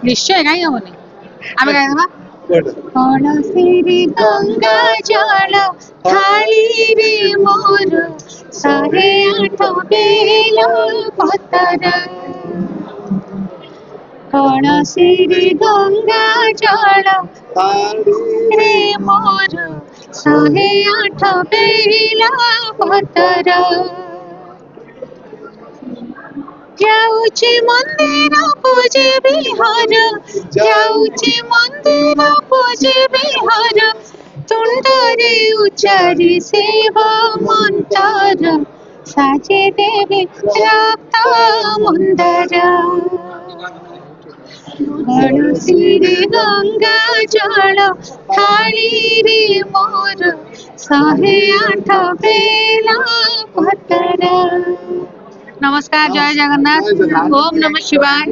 निश्चय कहीं हमनी आमे गाय देबा कौनसी गंगा जल थाली रे मोर 108 बेल पतर कौनसी गंगा जल रे मोर 108 बेल पतर जाऊची मंदिर पूजे बिहार जाऊची मंदिर पूजे बिहार तुंडरे उच्चारी सेवा मंत्र साजे देवी रक्त मुंदर गणसिरी गंगा जल थाली रे मोर 108 बेला पतर। नमस्कार, जय जगन्नाथ, ओम नमः शिवाय।